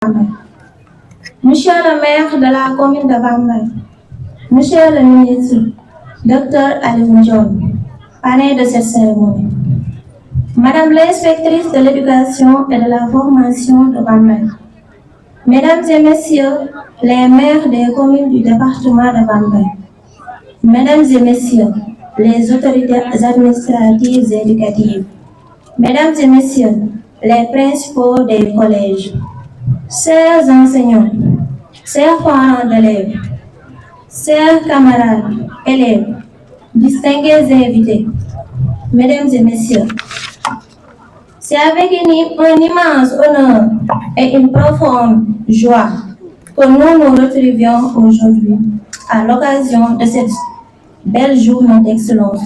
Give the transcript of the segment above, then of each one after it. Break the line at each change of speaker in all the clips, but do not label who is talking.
Bambey. Monsieur le maire de la commune de Bambey, Monsieur le ministre, Dr Alioune Dione, parrain de cette cérémonie, Madame l'inspectrice de l'éducation et de la formation de Bambey, Mesdames et Messieurs les maires des communes du département de Bambey, Mesdames et Messieurs les autorités administratives et éducatives, Mesdames et Messieurs les principaux des collèges, chers enseignants, chers parents d'élèves, chers camarades, élèves, distingués invités, Mesdames et Messieurs, c'est avec un immense honneur et une profonde joie que nous nous retrouvions aujourd'hui à l'occasion de cette belle journée d'excellence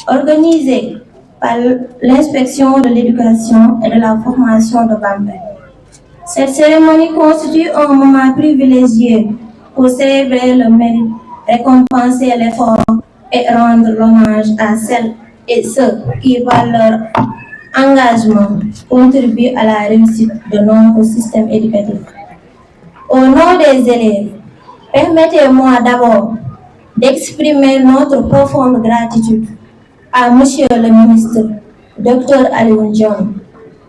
organisée par l'inspection de l'éducation et de la formation de Bambey. Cette cérémonie constitue un moment privilégié pour célébrer le mérite, récompenser l'effort et rendre l'hommage à celles et ceux qui, par leur engagement, contribuent à la réussite de notre système éducatif. Au nom des élèves, permettez-moi d'abord d'exprimer notre profonde gratitude à Monsieur le ministre, Dr Alioune Dione,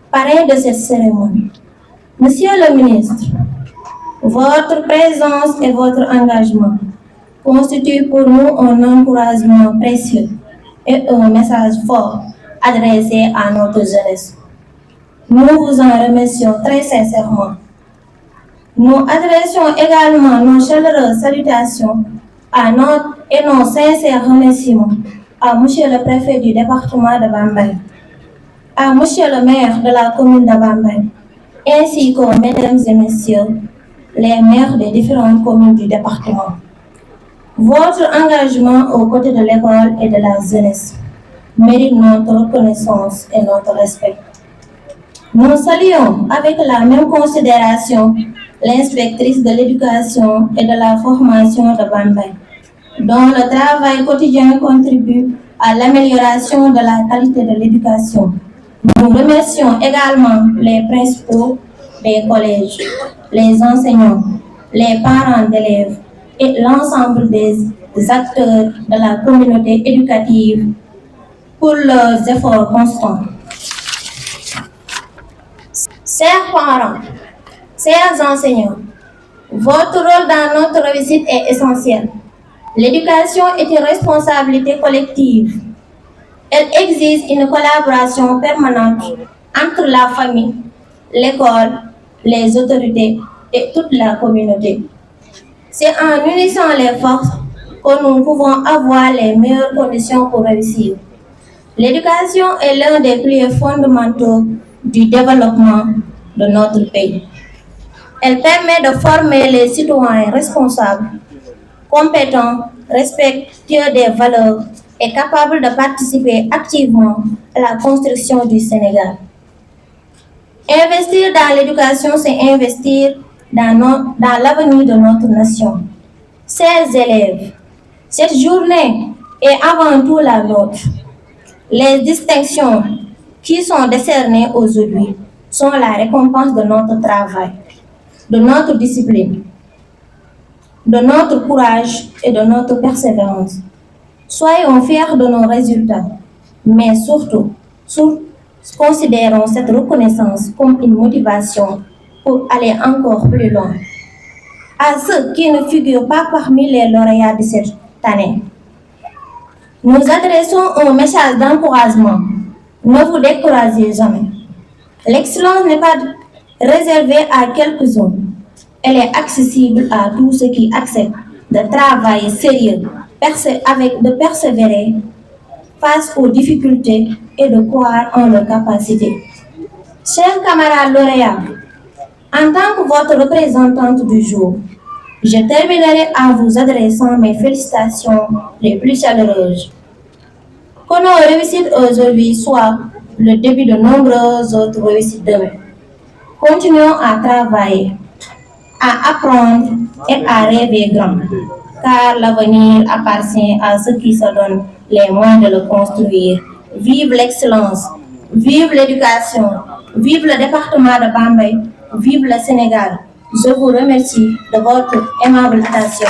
parrain de cette cérémonie. Monsieur le ministre, votre présence et votre engagement constituent pour nous un encouragement précieux et un message fort adressé à notre jeunesse. Nous vous en remercions très sincèrement. Nous adressons également nos chaleureuses salutations et nos sincères remerciements à Monsieur le préfet du département de Bambey, à Monsieur le maire de la commune de Bambey, ainsi qu'aux Mesdames et Messieurs les maires des différentes communes du département. Votre engagement aux côtés de l'école et de la jeunesse mérite notre reconnaissance et notre respect. Nous saluons avec la même considération l'inspectrice de l'éducation et de la formation de Bambey, dont le travail quotidien contribue à l'amélioration de la qualité de l'éducation. Nous remercions également les principaux des collèges, les enseignants, les parents d'élèves et l'ensemble des acteurs de la communauté éducative pour leurs efforts constants. Chers parents, chers enseignants, votre rôle dans notre réussite est essentiel. L'éducation est une responsabilité collective. Elle exige une collaboration permanente entre la famille, l'école, les autorités et toute la communauté. C'est en unissant les forces que nous pouvons avoir les meilleures conditions pour réussir. L'éducation est l'un des piliers fondamentaux du développement de notre pays. Elle permet de former les citoyens responsables, compétents, respectueux des valeurs et capables de participer activement à la construction du Sénégal. Investir dans l'éducation, c'est investir dans l'avenir de notre nation. Chers élèves, cette journée est avant tout la nôtre. Les distinctions qui sont décernées aujourd'hui sont la récompense de notre travail, de notre discipline, de notre courage et de notre persévérance. Soyons fiers de nos résultats, mais surtout, considérons cette reconnaissance comme une motivation pour aller encore plus loin. À ceux qui ne figurent pas parmi les lauréats de cette année, nous adressons un message d'encouragement. Ne vous découragez jamais. L'excellence n'est pas réservée à quelques-uns. Elle est accessible à tous ceux qui acceptent de travailler sérieux, de persévérer face aux difficultés et de croire en leurs capacités. Chers camarades lauréats, en tant que votre représentante du jour, je terminerai en vous adressant mes félicitations les plus chaleureuses. Que nos réussites aujourd'hui soient le début de nombreuses autres réussites demain. Continuons à travailler, à apprendre et à rêver grand, car l'avenir appartient à ceux qui se donnent les moyens de le construire. Vive l'excellence, vive l'éducation, vive le département de Bambey, Vive le Sénégal. Je vous remercie de votre aimable attention.